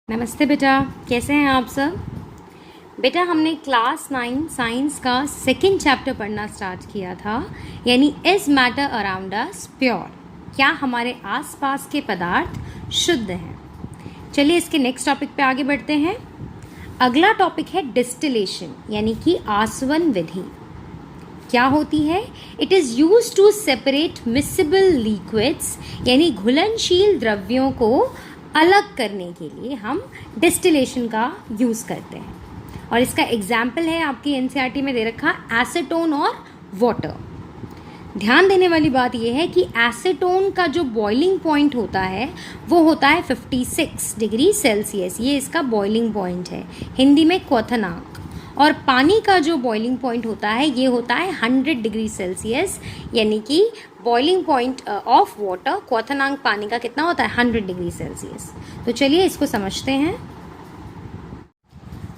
नमस्ते बेटा, कैसे हैं आप सब। बेटा हमने क्लास 9 साइंस का सेकंड चैप्टर पढ़ना स्टार्ट किया था, यानी is matter around us pure. क्या हमारे आसपास के पदार्थ शुद्ध हैं। चलिए इसके नेक्स्ट टॉपिक पे आगे बढ़ते हैं। अगला टॉपिक है डिस्टिलेशन, यानी कि आसवन विधि। क्या होती है? It is use to separate miscible liquids, यानी घुलनशील द्रव्यों को अलग करने के लिए हम डिस्टिलेशन का यूज़ करते हैं। और इसका एग्जाम्पल है आपकी एनसीईआरटी में दे रखा एसीटोन और वाटर। ध्यान देने वाली बात यह है कि एसीटोन का जो बॉइलिंग पॉइंट होता है वो होता है 56 डिग्री सेल्सियस। ये इसका बॉइलिंग पॉइंट है, हिंदी में क्वथनांक। और पानी का जो बॉइलिंग पॉइंट होता है ये होता है 100 डिग्री सेल्सियस, यानी कि बॉइलिंग पॉइंट ऑफ वाटर, क्वथनांक पानी का कितना होता है 100 डिग्री सेल्सियस। तो चलिए इसको समझते हैं।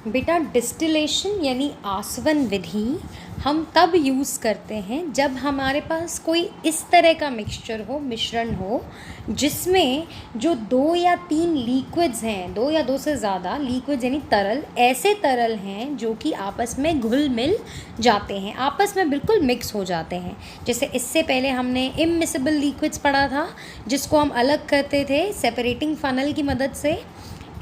बेटा डिस्टिलेशन यानी आसवन विधि हम तब यूज़ करते हैं जब हमारे पास कोई इस तरह का मिक्सचर हो, मिश्रण हो, जिसमें जो 2 या 3 लिक्विड्स हैं, 2 या 2 से ज़्यादा लिक्विड्स यानी तरल, ऐसे तरल हैं जो कि आपस में घुल मिल जाते हैं, आपस में बिल्कुल मिक्स हो जाते हैं। जैसे इससे पहले हमने इममिसिबल लिक्विड्स पढ़ा था, जिसको हम अलग करते थे सेपरेटिंग फनल की मदद से।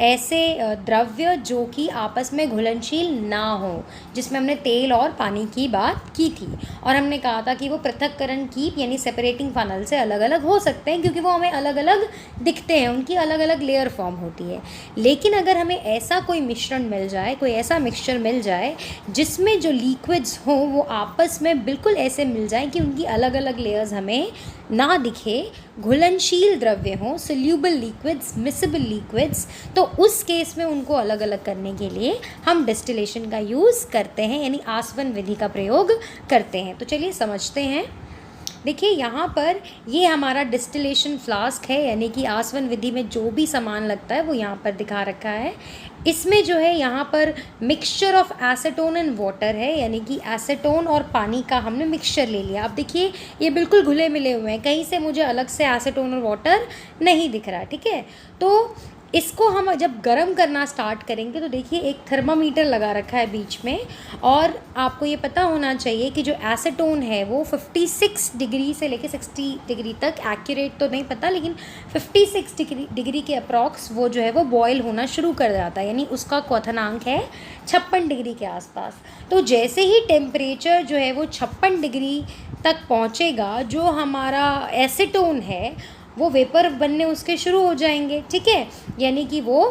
ऐसे द्रव्य जो कि आपस में घुलनशील ना हो, जिसमें हमने तेल और पानी की बात की थी, और हमने कहा था कि वो पृथक्करण की यानी सेपरेटिंग फनल से अलग अलग हो सकते हैं, क्योंकि वो हमें अलग अलग दिखते हैं, उनकी अलग अलग लेयर फॉर्म होती है। लेकिन अगर हमें ऐसा कोई मिश्रण मिल जाए, कोई ऐसा मिक्सचर मिल जाए जिसमें जो लिक्विड्स हों वो आपस में बिल्कुल ऐसे मिल जाएं कि उनकी अलग अलग लेयर्स हमें ना दिखे, घुलनशील द्रव्य हों, सोल्यूबल लिक्विड्स, मिसिबल लिक्विड्स, तो उस केस में उनको अलग अलग करने के लिए हम डिस्टिलेशन का यूज़ करते हैं, यानी आसवन विधि का प्रयोग करते हैं। तो चलिए समझते हैं। देखिए यहाँ पर ये हमारा डिस्टिलेशन फ्लास्क है, यानी कि आसवन विधि में जो भी सामान लगता है वो यहाँ पर दिखा रखा है। इसमें जो है यहाँ पर mixture of acetone and water है, यानी कि एसीटोन और पानी का हमने मिक्सचर ले लिया। अब देखिए ये बिल्कुल घुले मिले हुए हैं, कहीं से मुझे अलग से एसीटोन और वाटर नहीं दिख रहा, ठीक है। तो इसको हम जब गर्म करना स्टार्ट करेंगे तो देखिए एक थर्मामीटर लगा रखा है बीच में, और आपको ये पता होना चाहिए कि जो एसीटोन है वो 56 डिग्री से लेके 60 डिग्री तक, एक्यूरेट तो नहीं पता लेकिन 56 डिग्री के अप्रॉक्स वो जो है वो बॉयल होना शुरू कर जाता है, यानी उसका क्वथनांक है 56 डिग्री के आसपास। तो जैसे ही टेम्परेचर जो है वो 56 डिग्री तक पहुँचेगा, जो हमारा एसीटोन है वो वेपर बनने उसके शुरू हो जाएंगे, ठीक है, यानी कि वो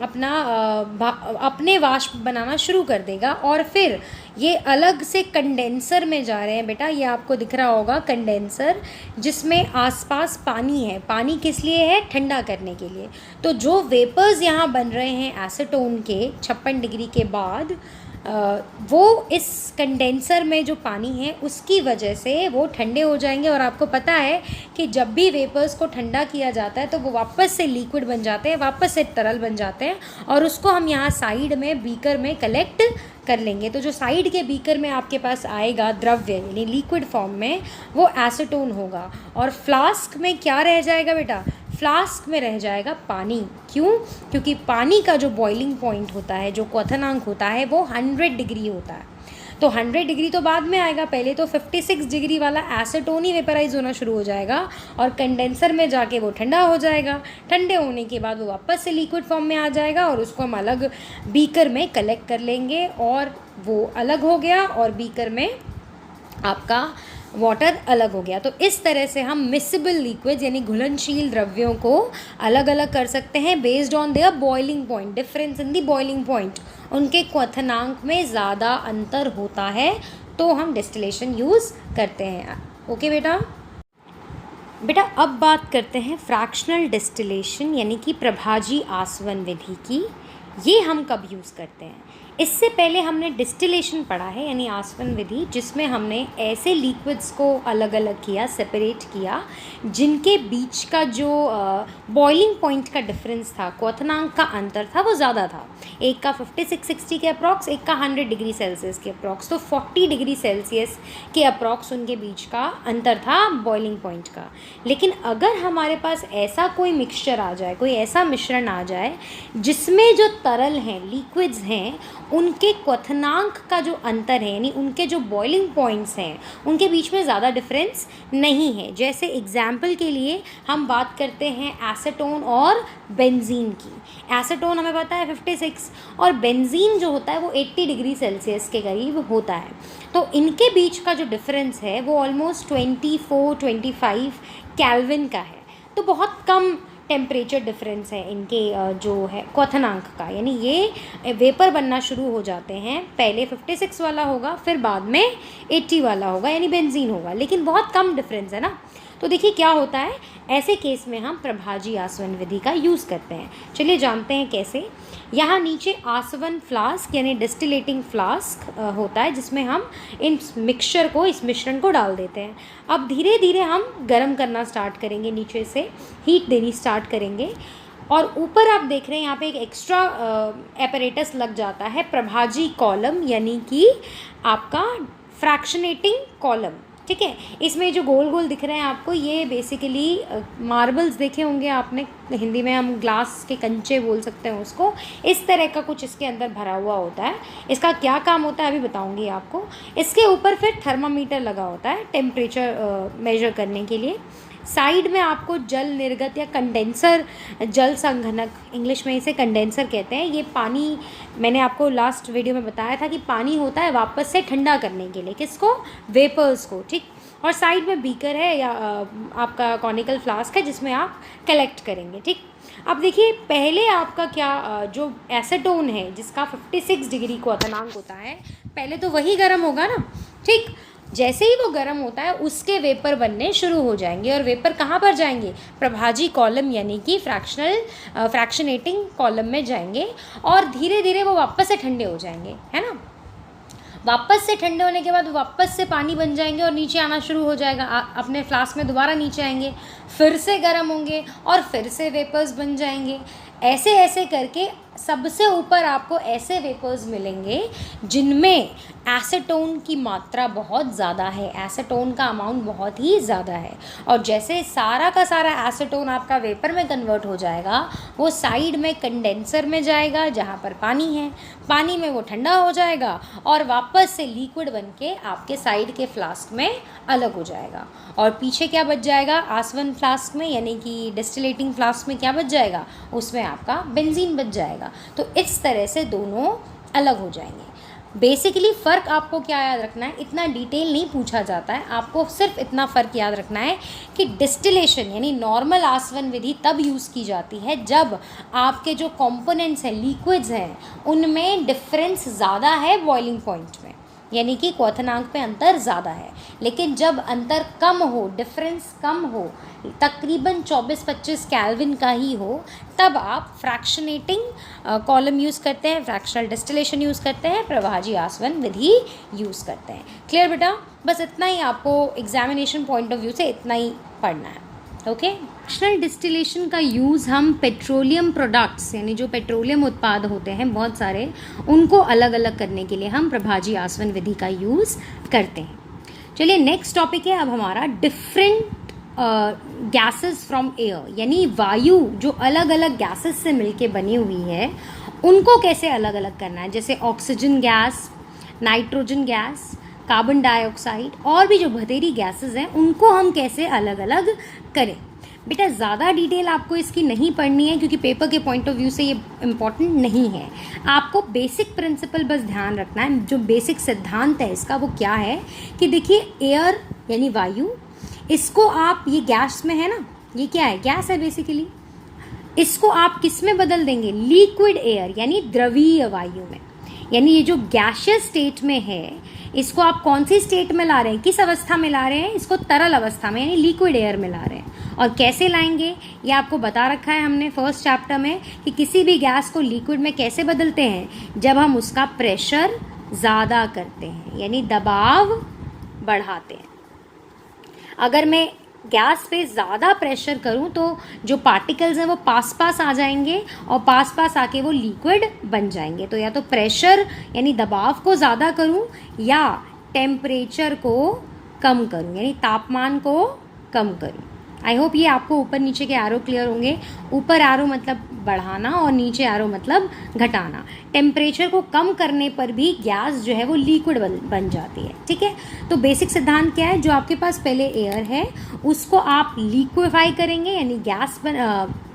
अपने वाष्प बनाना शुरू कर देगा। और फिर ये अलग से कंडेंसर में जा रहे हैं। बेटा ये आपको दिख रहा होगा कंडेंसर, जिसमें आसपास पानी है। पानी किस लिए है? ठंडा करने के लिए। तो जो वेपर्स यहाँ बन रहे हैं एसीटोन के 56 डिग्री के बाद, वो इस कंडेंसर में जो पानी है उसकी वजह से वो ठंडे हो जाएंगे। और आपको पता है कि जब भी वेपर्स को ठंडा किया जाता है तो वो वापस से लिक्विड बन जाते हैं, वापस से तरल बन जाते हैं, और उसको हम यहाँ साइड में बीकर में कलेक्ट कर लेंगे। तो जो साइड के बीकर में आपके पास आएगा द्रव्य यानी लिक्विड फॉर्म में, वो एसीटोन होगा। और फ्लास्क में क्या रह जाएगा बेटा? फ्लास्क में रह जाएगा पानी। क्यों? क्योंकि पानी का जो बॉइलिंग पॉइंट होता है, जो क्वथनांक होता है, वो 100 डिग्री होता है। तो 100 डिग्री तो बाद में आएगा, पहले तो 56 डिग्री वाला एसीटोन ही वेपराइज होना शुरू हो जाएगा और कंडेंसर में जाके वो ठंडा हो जाएगा। ठंडे होने के बाद वो वापस से लिक्विड फॉर्म में आ जाएगा, और उसको हम अलग बीकर में कलेक्ट कर लेंगे, और वो अलग हो गया और बीकर में आपका वाटर अलग हो गया। तो इस तरह से हम मिसिबल लिक्विड्स यानी घुलनशील द्रव्यों को अलग अलग कर सकते हैं based on their boiling point, difference in the boiling point. उनके क्वथनांक में ज़्यादा अंतर होता है तो हम डिस्टिलेशन यूज़ करते हैं। ओके बेटा अब बात करते हैं फ्रैक्शनल डिस्टिलेशन यानी कि प्रभाजी आसवन विधि की। ये हम कब यूज़ करते हैं? इससे पहले हमने डिस्टिलेशन पढ़ा है यानी आसवन विधि, जिसमें हमने ऐसे लिक्विड्स को अलग अलग किया, सेपरेट किया, जिनके बीच का जो बॉइलिंग पॉइंट का डिफरेंस था, क्वथनांक का अंतर था, वो ज़्यादा था। एक का 56-60 के अप्रॉक्स, एक का 100 डिग्री सेल्सियस के अप्रॉक्स, तो 40 डिग्री सेल्सियस के अप्रॉक्स उनके बीच का अंतर था बॉइलिंग पॉइंट का। लेकिन अगर हमारे पास ऐसा कोई मिक्सचर आ जाए, कोई ऐसा मिश्रण आ जाए जिसमें जो तरल हैं, लिक्विड्स हैं, उनके क्वथनांक का जो अंतर है यानी उनके जो बॉइलिंग पॉइंट्स हैं उनके बीच में ज़्यादा डिफरेंस नहीं है। जैसे एग्जाम्पल के लिए हम बात करते हैं एसीटोन और बेंजीन की। एसीटोन हमें पता है 56 और बेंजीन जो होता है वो 80 डिग्री सेल्सियस के करीब होता है। तो इनके बीच का जो डिफरेंस है वो ऑलमोस्ट 24-25 केल्विन का है। तो बहुत कम टेम्परेचर डिफरेंस है इनके जो है क्वथनांक का, यानी ये वेपर बनना शुरू हो जाते हैं। पहले 56 वाला होगा, फिर बाद में 80 वाला होगा यानी बेंजीन होगा, लेकिन बहुत कम डिफरेंस है ना। तो देखिए क्या होता है, ऐसे केस में हम प्रभाजी आसवन विधि का यूज़ करते हैं। चलिए जानते हैं कैसे। यहाँ नीचे आसवन फ्लास्क यानी डिस्टिलेटिंग फ्लास्क होता है, जिसमें हम इन मिक्सचर को, इस मिश्रण को डाल देते हैं। अब धीरे धीरे हम गर्म करना स्टार्ट करेंगे, नीचे से हीट देनी स्टार्ट करेंगे। और ऊपर आप देख रहे हैं यहाँ पे एक एक्स्ट्रा एपरेटस लग जाता है, प्रभाजी कॉलम यानी कि आपका फ्रैक्शनेटिंग कॉलम। ठीक है, इसमें जो गोल गोल दिख रहे हैं आपको, ये बेसिकली मार्बल्स देखे होंगे आपने, हिंदी में हम ग्लास के कंचे बोल सकते हैं उसको। इस तरह का कुछ इसके अंदर भरा हुआ होता है। इसका क्या काम होता है अभी बताऊंगी आपको। इसके ऊपर फिर थर्मामीटर लगा होता है टेम्परेचर मेजर करने के लिए। साइड में आपको जल निर्गत या कंडेंसर, जल संघनक, इंग्लिश में इसे कंडेंसर कहते हैं। ये पानी, मैंने आपको लास्ट वीडियो में बताया था कि पानी होता है वापस से ठंडा करने के लिए, किसको, वेपर्स को। ठीक, और साइड में बीकर है या आपका कॉनिकल फ्लास्क है जिसमें आप कलेक्ट करेंगे। ठीक, अब देखिए पहले आपका क्या, जो एसीटोन है जिसका 56 डिग्री क्वथनांक होता है, पहले तो वही गर्म होगा ना। ठीक, जैसे ही वो गर्म होता है उसके वेपर बनने शुरू हो जाएंगे, और वेपर कहाँ पर जाएंगे, प्रभाजी कॉलम यानी कि फ्रैक्शनेटिंग कॉलम में जाएंगे, और धीरे धीरे वो वापस से ठंडे हो जाएंगे, है ना। वापस से ठंडे होने के बाद वापस से पानी बन जाएंगे और नीचे आना शुरू हो जाएगा, अपने फ्लास्क में दोबारा नीचे आएंगे, फिर से गर्म होंगे और फिर से वेपर्स बन जाएंगे। ऐसे ऐसे करके सबसे ऊपर आपको ऐसे वेपर्स मिलेंगे जिनमें एसीटोन की मात्रा बहुत ज़्यादा है, एसीटोन का अमाउंट बहुत ही ज़्यादा है। और जैसे सारा का सारा एसीटोन आपका वेपर में कन्वर्ट हो जाएगा, वो साइड में कंडेंसर में जाएगा जहाँ पर पानी है, पानी में वो ठंडा हो जाएगा और वापस से लिक्विड बन के आपके साइड के फ्लास्क में अलग हो जाएगा। और पीछे क्या बच जाएगा, आसवन फ्लास्क में यानी कि डिस्टिलेटिंग फ्लास्क में क्या बच जाएगा, उसमें आपका बेंजीन बच जाएगा। तो इस तरह से दोनों अलग हो जाएंगे। बेसिकली फ़र्क आपको क्या याद रखना है, इतना डिटेल नहीं पूछा जाता है, आपको सिर्फ इतना फ़र्क याद रखना है कि डिस्टिलेशन यानी नॉर्मल आसवन विधि तब यूज़ की जाती है जब आपके जो कंपोनेंट्स हैं, लिक्विड्स हैं, उनमें डिफरेंस ज़्यादा है बॉइलिंग पॉइंट में, यानी कि क्वथनांक पे अंतर ज़्यादा है। लेकिन जब अंतर कम हो, डिफरेंस कम हो, तकरीबन 24-25 केल्विन का ही हो, तब आप फ्रैक्शनेटिंग कॉलम यूज़ करते हैं, फ्रैक्शनल डिस्टिलेशन यूज़ करते हैं, प्रभाजी आसवन विधि यूज़ करते हैं। क्लियर बेटा, बस इतना ही आपको एग्जामिनेशन पॉइंट ऑफ व्यू से इतना ही पढ़ना है। ओके, फ्रैक्शनल डिस्टिलेशन का यूज़ हम पेट्रोलियम प्रोडक्ट्स यानी जो पेट्रोलियम उत्पाद होते हैं बहुत सारे, उनको अलग अलग करने के लिए हम प्रभाजी आसवन विधि का यूज़ करते हैं। चलिए नेक्स्ट टॉपिक है अब हमारा डिफरेंट गैसेस फ्रॉम एयर, यानी वायु जो अलग अलग गैसेस से मिलके बनी हुई है उनको कैसे अलग अलग करना है। जैसे oxygen gas, nitrogen gas, carbon dioxide और भी जो बतेरी गैसेस हैं उनको हम कैसे अलग अलग करें। बेटा ज़्यादा डिटेल आपको इसकी नहीं पढ़नी है क्योंकि पेपर के पॉइंट ऑफ व्यू से ये इम्पॉर्टेंट नहीं है। आपको बेसिक प्रिंसिपल बस ध्यान रखना है। जो बेसिक सिद्धांत है इसका वो क्या है कि देखिए एयर यानी वायु, इसको आप, ये गैस में है ना, ये क्या है, गैस है बेसिकली, इसको आप किस में बदल देंगे, लिक्विड एयर यानी द्रवीय वायु में। यानी ये जो गैसियस स्टेट में है इसको आप कौन सी स्टेट में ला रहे हैं, किस अवस्था में ला रहे हैं, इसको तरल अवस्था में यानी लिक्विड एयर में ला रहे हैं। और कैसे लाएंगे ये आपको बता रखा है हमने फर्स्ट चैप्टर में कि किसी भी गैस को लिक्विड में कैसे बदलते हैं, जब हम उसका प्रेशर ज़्यादा करते हैं यानी दबाव बढ़ाते हैं। अगर मैं गैस पे ज़्यादा प्रेशर करूं तो जो पार्टिकल्स हैं वो पास पास आ जाएंगे और पास पास आके वो लिक्विड बन जाएंगे। तो या तो प्रेशर यानी दबाव को ज़्यादा करूं या टेम्परेचर को कम करूं यानी तापमान को कम करूं। आई होप ये आपको ऊपर नीचे के एरो क्लियर होंगे। ऊपर एरो मतलब बढ़ाना और नीचे एरो मतलब घटाना। टेम्परेचर को कम करने पर भी गैस जो है वो लिक्विड बन जाती है। ठीक है, तो बेसिक सिद्धांत क्या है, जो आपके पास पहले एयर है उसको आप लिक्विफाई करेंगे यानी गैस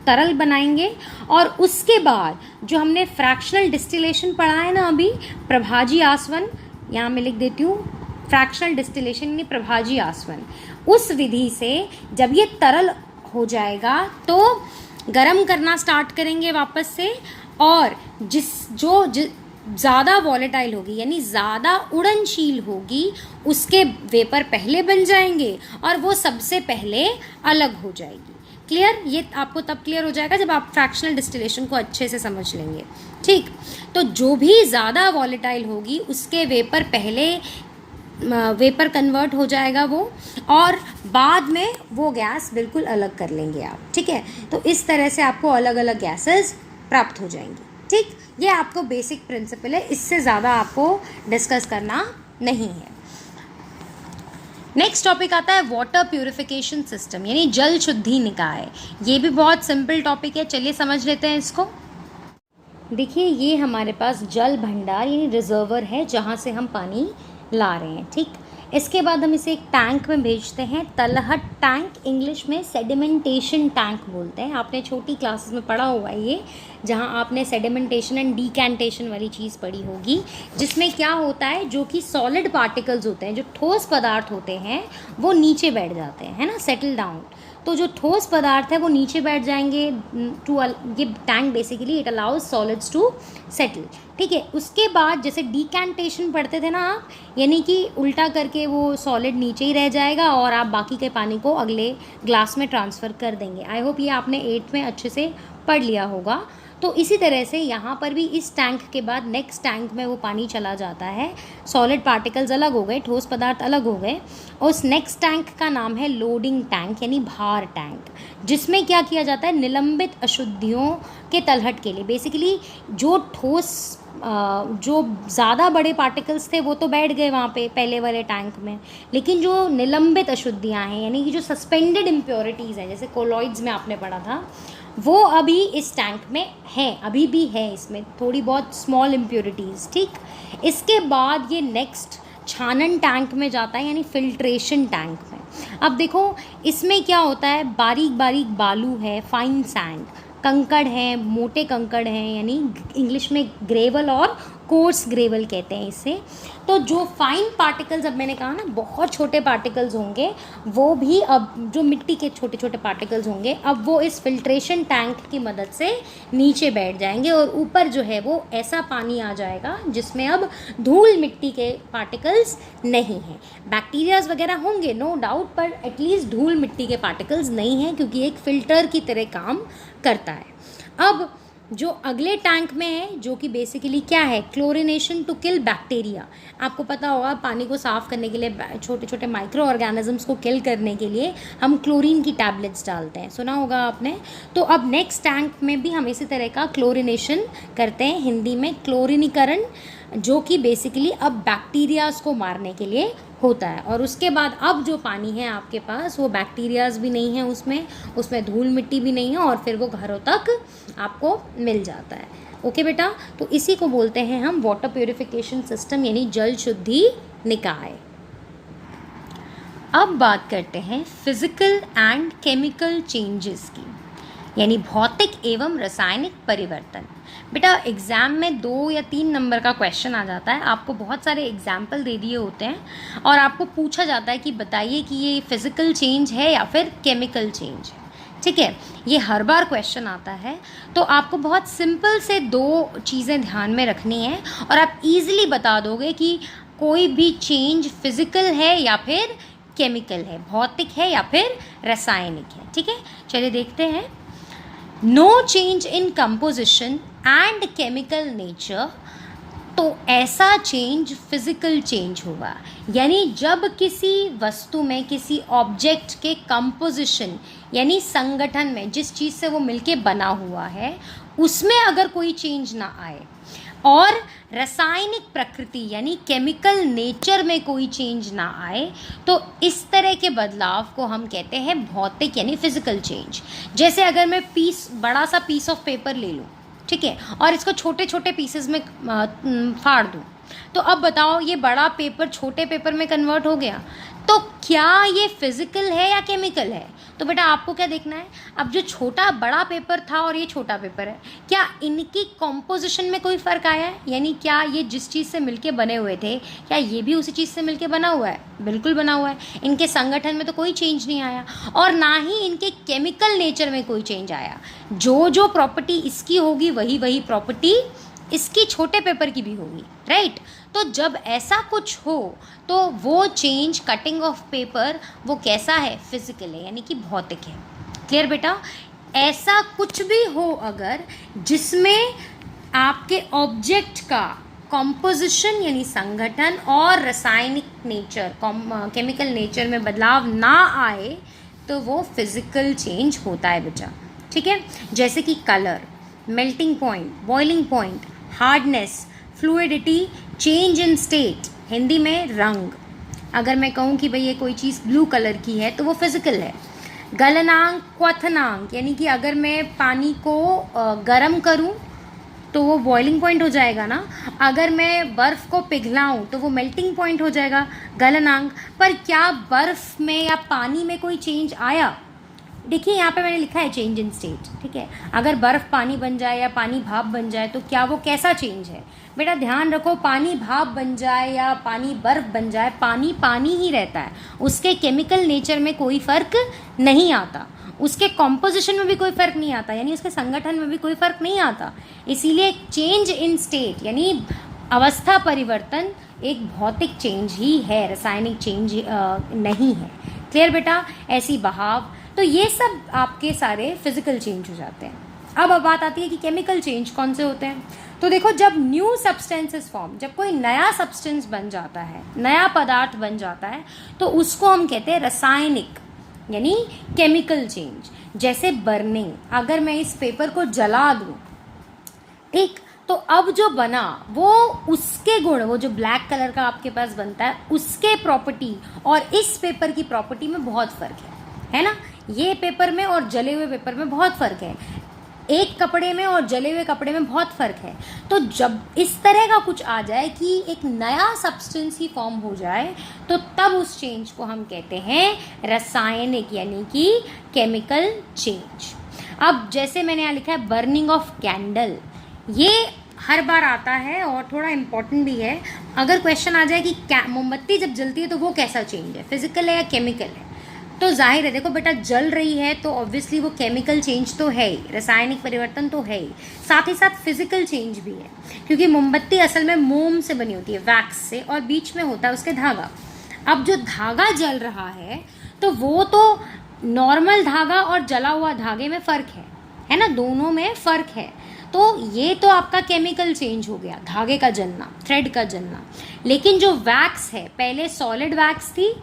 तरल बनाएंगे, और उसके बाद जो हमने फ्रैक्शनल डिस्टिलेशन पढ़ा है ना अभी, प्रभाजी आसवन, यहाँ मैं लिख देती हूँ फ्रैक्शनल डिस्टिलेशन यानी प्रभाजी आसवन, उस विधि से जब ये तरल हो जाएगा तो गरम करना स्टार्ट करेंगे वापस से, और ज़्यादा वॉलेटाइल होगी यानी ज़्यादा उड़नशील होगी उसके वेपर पहले बन जाएंगे और वो सबसे पहले अलग हो जाएगी। क्लियर? ये आपको तब क्लियर हो जाएगा जब आप फ्रैक्शनल डिस्टिलेशन को अच्छे से समझ लेंगे। ठीक, तो जो भी ज़्यादा वॉलेटाइल होगी उसके वेपर पहले वेपर कन्वर्ट हो जाएगा वो, और बाद में वो गैस बिल्कुल अलग कर लेंगे आप। ठीक है, तो इस तरह से आपको अलग अलग गैसेस प्राप्त हो जाएंगी। ठीक, ये आपको बेसिक प्रिंसिपल है, इससे ज़्यादा आपको डिस्कस करना नहीं है। नेक्स्ट टॉपिक आता है वाटर प्यूरिफिकेशन सिस्टम यानी जल शुद्धि निकाय। ये भी बहुत सिंपल टॉपिक है, चलिए समझ लेते हैं इसको। देखिए, ये हमारे पास जल भंडार यानी रिजर्वर है जहाँ से हम पानी ला रहे हैं। ठीक, इसके बाद हम इसे एक टैंक में भेजते हैं, तलहट टैंक, इंग्लिश में सेडिमेंटेशन टैंक बोलते हैं। आपने छोटी क्लासेस में पढ़ा हुआ है ये, जहां आपने सेडिमेंटेशन एंड डीकैंटेशन वाली चीज़ पढ़ी होगी, जिसमें क्या होता है, जो कि सॉलिड पार्टिकल्स होते हैं, जो ठोस पदार्थ होते हैं वो नीचे बैठ जाते हैं, है ना, सेटल डाउन। तो जो ठोस पदार्थ है वो नीचे बैठ जाएंगे ये tank basically it allows solids to settle. ठीक है, उसके बाद जैसे डीकैंटेशन पढ़ते थे ना आप, यानी कि उल्टा करके वो सॉलिड नीचे ही रह जाएगा और आप बाकी के पानी को अगले ग्लास में ट्रांसफ़र कर देंगे। आई होप ये आपने 8th में अच्छे से पढ़ लिया होगा। तो इसी तरह से यहाँ पर भी इस टैंक के बाद नेक्स्ट टैंक में वो पानी चला जाता है, सॉलिड पार्टिकल्स अलग हो गए, ठोस पदार्थ अलग हो गए, और उस नेक्स्ट टैंक का नाम है लोडिंग टैंक यानी भार टैंक, जिसमें क्या किया जाता है, निलंबित अशुद्धियों के तलहट के लिए बेसिकली जो ठोस जो ज़्यादा बड़े पार्टिकल्स थे वो तो बैठ गए वहाँ पे पहले वाले टैंक में, लेकिन जो निलंबित अशुद्धियाँ हैं यानी कि जो सस्पेंडेड इम्प्योरिटीज़ हैं, जैसे कोलॉइड्स में आपने पढ़ा था, वो अभी इस टैंक में हैं, अभी भी है इसमें थोड़ी बहुत स्मॉल इम्प्योरिटीज़। ठीक, इसके बाद ये नेक्स्ट छानन टैंक में जाता है यानी फिल्ट्रेशन टैंक में। अब देखो इसमें क्या होता है, बारीक बारीक बालू है, फाइन सैंड, कंकड़ हैं, मोटे कंकड़ हैं, यानी इंग्लिश में ग्रेवल और कोर्स ग्रेवल कहते हैं इसे। तो जो फाइन पार्टिकल्स, अब मैंने कहा ना बहुत छोटे पार्टिकल्स होंगे, वो भी अब जो मिट्टी के छोटे छोटे पार्टिकल्स होंगे, अब वो इस फिल्ट्रेशन टैंक की मदद से नीचे बैठ जाएंगे और ऊपर जो है वो ऐसा पानी आ जाएगा जिसमें अब धूल मिट्टी के पार्टिकल्स नहीं हैं। बैक्टीरियाज वगैरह होंगे नो डाउट, पर एटलीस्ट धूल मिट्टी के पार्टिकल्स नहीं हैं, क्योंकि एक फ़िल्टर की तरह काम करता है। अब जो अगले टैंक में है, जो कि बेसिकली क्या है, क्लोरिनेशन टू किल बैक्टीरिया। आपको पता होगा पानी को साफ़ करने के लिए, छोटे छोटे माइक्रो ऑर्गेनिजम्स को किल करने के लिए हम क्लोरीन की टैबलेट्स डालते हैं, सुना होगा आपने। तो अब नेक्स्ट टैंक में भी हम इसी तरह का क्लोरिनेशन करते हैं, हिंदी में क्लोरिनीकरण, जो कि बेसिकली अब बैक्टीरियाज को मारने के लिए होता है। और उसके बाद अब जो पानी है आपके पास वो बैक्टीरियाज भी नहीं है उसमें धूल मिट्टी भी नहीं है, और फिर वो घरों तक आपको मिल जाता है। ओके बेटा, तो इसी को बोलते हैं हम वाटर प्यूरिफिकेशन सिस्टम यानी जल शुद्धि निकाय। अब बात करते हैं फिजिकल एंड केमिकल चेंजेस की, यानी भौतिक एवं रासायनिक परिवर्तन। बेटा एग्ज़ाम में 2 या 3 नंबर का क्वेश्चन आ जाता है, आपको बहुत सारे एग्जाम्पल दे दिए होते हैं और आपको पूछा जाता है कि बताइए कि ये फिज़िकल चेंज है या फिर केमिकल चेंज है। ठीक है, ये हर बार क्वेश्चन आता है, तो आपको बहुत सिंपल से 2 चीज़ें ध्यान में रखनी है और आप इजीली बता दोगे कि कोई भी चेंज फिज़िकल है या फिर केमिकल है, भौतिक है या फिर रासायनिक है। ठीक है, चलिए देखते हैं। No change in composition and chemical nature, तो ऐसा चेंज फिजिकल चेंज होगा। यानी जब किसी वस्तु में, किसी ऑब्जेक्ट के कंपोजिशन यानी संगठन में, जिस चीज़ से वो मिलके बना हुआ है उसमें अगर कोई चेंज ना आए और रासायनिक प्रकृति यानी केमिकल नेचर में कोई चेंज ना आए, तो इस तरह के बदलाव को हम कहते हैं भौतिक यानी फिजिकल चेंज। जैसे अगर मैं बड़ा सा पीस ऑफ पेपर ले लूँ, ठीक है, और इसको छोटे छोटे पीसेस में फाड़ दूँ, तो अब बताओ ये बड़ा पेपर छोटे पेपर में कन्वर्ट हो गया, तो क्या ये फिजिकल है या केमिकल है? तो बेटा आपको क्या देखना है, अब जो छोटा बड़ा पेपर था और ये छोटा पेपर है, क्या इनकी कॉम्पोजिशन में कोई फ़र्क आया है? यानी क्या ये जिस चीज़ से मिलके बने हुए थे, क्या ये भी उसी चीज़ से मिलके बना हुआ है? बिल्कुल बना हुआ है। इनके संगठन में तो कोई चेंज नहीं आया और ना ही इनके केमिकल नेचर में कोई चेंज आया। जो जो प्रॉपर्टी इसकी होगी वही वही प्रॉपर्टी इसकी छोटे पेपर की भी होगी, राइट। तो जब ऐसा कुछ हो तो वो चेंज, कटिंग ऑफ पेपर, वो कैसा है? फिजिकल है, यानी कि भौतिक है। क्लियर बेटा? ऐसा कुछ भी हो अगर जिसमें आपके ऑब्जेक्ट का कॉम्पोजिशन यानी संगठन और रासायनिक नेचर, केमिकल नेचर में बदलाव ना आए, तो वो फिजिकल चेंज होता है बेटा। ठीक है, जैसे कि colour, melting point, boiling point, hardness, fluidity, change in state, Hindi में रंग। अगर मैं कहूँ कि भाई ये कोई चीज़ ब्लू कलर की है तो वो फिजिकल है। गलनांक, क्वथनांक, यानी कि अगर मैं पानी को गर्म करूँ तो वो बॉइलिंग पॉइंट हो जाएगा ना, अगर मैं बर्फ़ को पिघलाऊँ तो वो मेल्टिंग पॉइंट हो जाएगा, गलनांक। पर क्या बर्फ़ में या पानी में कोई चेंज आया? देखिए यहाँ पे मैंने लिखा है चेंज इन स्टेट, ठीक है। अगर बर्फ़ पानी बन जाए या पानी भाप बन जाए तो क्या वो कैसा चेंज है? बेटा ध्यान रखो, पानी भाप बन जाए या पानी बर्फ़ बन जाए, पानी पानी ही रहता है, उसके केमिकल नेचर में कोई फ़र्क नहीं आता, उसके कॉम्पोजिशन में भी कोई फ़र्क नहीं आता, यानी उसके संगठन में भी कोई फ़र्क नहीं आता। इसीलिए चेंज इन स्टेट यानी अवस्था परिवर्तन एक भौतिक चेंज ही है, रासायनिक चेंज नहीं है। क्लियर बेटा? ऐसी बहाव, तो ये सब आपके सारे फिजिकल चेंज हो जाते हैं। अब बात आती है कि केमिकल चेंज कौन से होते हैं। तो देखो, जब न्यू सब्सटेंसेस फॉर्म, जब कोई नया सब्सटेंस बन जाता है, नया पदार्थ बन जाता है, तो उसको हम कहते हैं रासायनिक यानी केमिकल चेंज। जैसे बर्निंग, अगर मैं इस पेपर को जला दूं, ठीक, तो अब जो बना वो उसके गुण, वो जो ब्लैक कलर का आपके पास बनता है उसके प्रॉपर्टी और इस पेपर की प्रॉपर्टी में बहुत फ़र्क है ना। ये पेपर में और जले हुए पेपर में बहुत फ़र्क है, एक कपड़े में और जले हुए कपड़े में बहुत फ़र्क है। तो जब इस तरह का कुछ आ जाए कि एक नया सब्सटेंस ही फॉर्म हो जाए, तो तब उस चेंज को हम कहते हैं रासायनिक यानी कि केमिकल चेंज। अब जैसे मैंने यहाँ लिखा है बर्निंग ऑफ कैंडल, ये हर बार आता है और थोड़ा इम्पोर्टेंट भी है। अगर क्वेश्चन आ जाए कि मोमबत्ती जब जलती है तो वो कैसा चेंज है, फिजिकल है या केमिकल है, तो जाहिर है, देखो बेटा, जल रही है तो ऑब्वियसली वो केमिकल चेंज तो है ही, रासायनिक परिवर्तन तो है ही, साथ ही साथ फिजिकल चेंज भी है, क्योंकि मोमबत्ती असल में मोम से बनी होती है, वैक्स से, और बीच में होता है उसके धागा। अब जो धागा जल रहा है तो वो तो नॉर्मल धागा और जला हुआ धागे में फ़र्क है ना, दोनों में फ़र्क है। तो ये तो आपका केमिकल चेंज हो गया, धागे का जलना, थ्रेड का जलना। लेकिन जो वैक्स है, पहले सॉलिड वैक्स थी,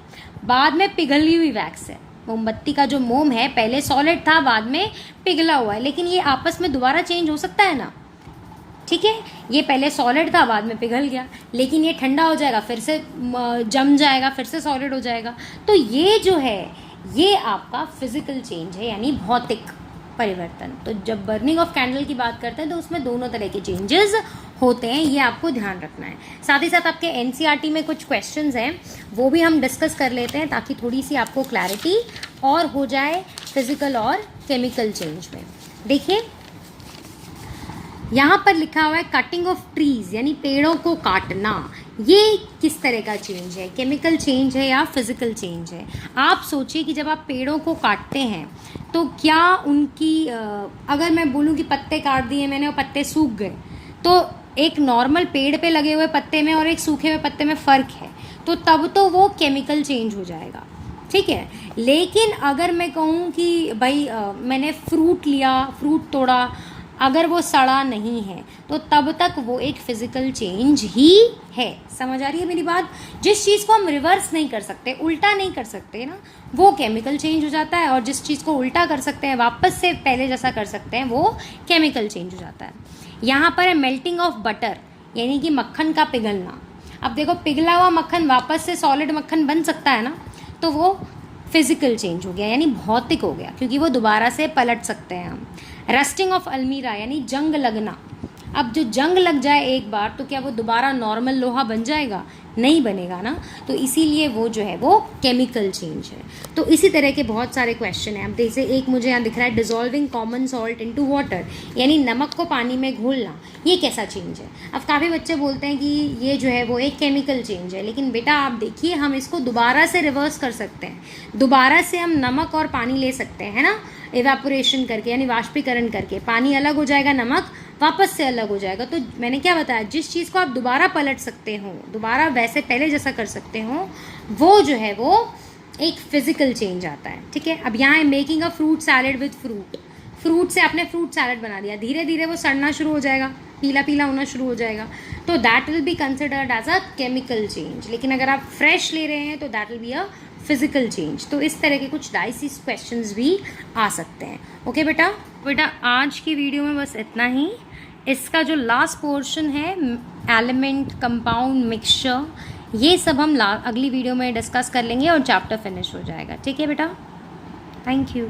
बाद में पिघली हुई वैक्स है। मोमबत्ती का जो मोम है पहले सॉलिड था, बाद में पिघला हुआ है, लेकिन ये आपस में दोबारा चेंज हो सकता है ना, ठीक है। ये पहले सॉलिड था, बाद में पिघल गया, लेकिन ये ठंडा हो जाएगा, फिर से जम जाएगा, फिर से सॉलिड हो जाएगा। तो ये जो है ये आपका फिजिकल चेंज है, यानी भौतिक परिवर्तन। तो जब बर्निंग ऑफ कैंडल की बात करते हैं तो उसमें दोनों तरह के चेंजेस होते हैं, ये आपको ध्यान रखना है। साथ ही साथ आपके एनसीईआरटी में कुछ क्वेश्चंस हैं, वो भी हम डिस्कस कर लेते हैं ताकि थोड़ी सी आपको क्लैरिटी और हो जाए फिजिकल और केमिकल चेंज में। देखिए यहाँ पर लिखा हुआ है कटिंग ऑफ ट्रीज यानी पेड़ों को काटना, ये किस तरह का चेंज है, केमिकल चेंज है या फिजिकल चेंज है। आप सोचिए कि जब आप पेड़ों को काटते हैं तो क्या उनकी अगर मैं बोलूँ कि पत्ते काट दिए मैंने और पत्ते सूख गए, तो एक नॉर्मल पेड़ पे लगे हुए पत्ते में और एक सूखे हुए पत्ते में फ़र्क है, तो तब तो वो केमिकल चेंज हो जाएगा, ठीक है। लेकिन अगर मैं कहूँ कि भाई मैंने फ्रूट लिया, फ्रूट तोड़ा, अगर वो सड़ा नहीं है तो तब तक वो एक फिज़िकल चेंज ही है। समझ आ रही है मेरी बात? जिस चीज़ को हम रिवर्स नहीं कर सकते, उल्टा नहीं कर सकते ना, वो केमिकल चेंज हो जाता है, और जिस चीज़ को उल्टा कर सकते हैं, वापस से पहले जैसा कर सकते हैं, वो केमिकल चेंज हो जाता है। यहाँ पर है मेल्टिंग ऑफ बटर, यानी कि मक्खन का पिघलना। अब देखो, पिघला हुआ मक्खन वापस से सॉलिड मक्खन बन सकता है ना, तो वो फिजिकल चेंज हो गया, यानी भौतिक हो गया, क्योंकि वो दोबारा से पलट सकते हैं हम। रस्टिंग ऑफ अलमीरा, यानी जंग लगना। अब जो जंग लग जाए एक बार, तो क्या वो दोबारा नॉर्मल लोहा बन जाएगा? नहीं बनेगा ना। तो इसीलिए वो जो है वो केमिकल चेंज है। तो इसी तरह के बहुत सारे क्वेश्चन हैं। अब जैसे एक मुझे यहाँ दिख रहा है, dissolving common salt into water, यानी नमक को पानी में घोलना, ये कैसा चेंज है? अब काफ़ी बच्चे बोलते हैं कि ये जो है वो एक केमिकल चेंज है, लेकिन बेटा आप देखिए, हम इसको दोबारा से रिवर्स कर सकते हैं। दोबारा से हम नमक और पानी ले सकते हैं, है ना, इवेपोरेशन करके, यानी वाष्पीकरण करके। पानी अलग हो जाएगा, नमक वापस से अलग हो जाएगा। तो मैंने क्या बताया, जिस चीज़ को आप दोबारा पलट सकते हो, दोबारा वैसे पहले जैसा कर सकते हो, वो जो है वो एक फिजिकल चेंज आता है। ठीक है। अब यहाँ है making a fruit salad with fruit. Fruit से आपने फ्रूट सैलेड बना दिया, धीरे धीरे वो सड़ना शुरू हो जाएगा, पीला पीला होना शुरू हो जाएगा, तो that will be considered as a chemical change. लेकिन अगर आप फ्रेश ले रहे हैं तो that will be a physical change. तो इस तरह के कुछ डाइसिस क्वेश्चंस भी आ सकते हैं। ओके बेटा आज की वीडियो में बस इतना ही। इसका जो लास्ट पोर्शन है, एलिमेंट, कंपाउंड, मिक्सचर, ये सब हम अगली वीडियो में डिस्कस कर लेंगे और चैप्टर फिनिश हो जाएगा। ठीक है बेटा, थैंक यू।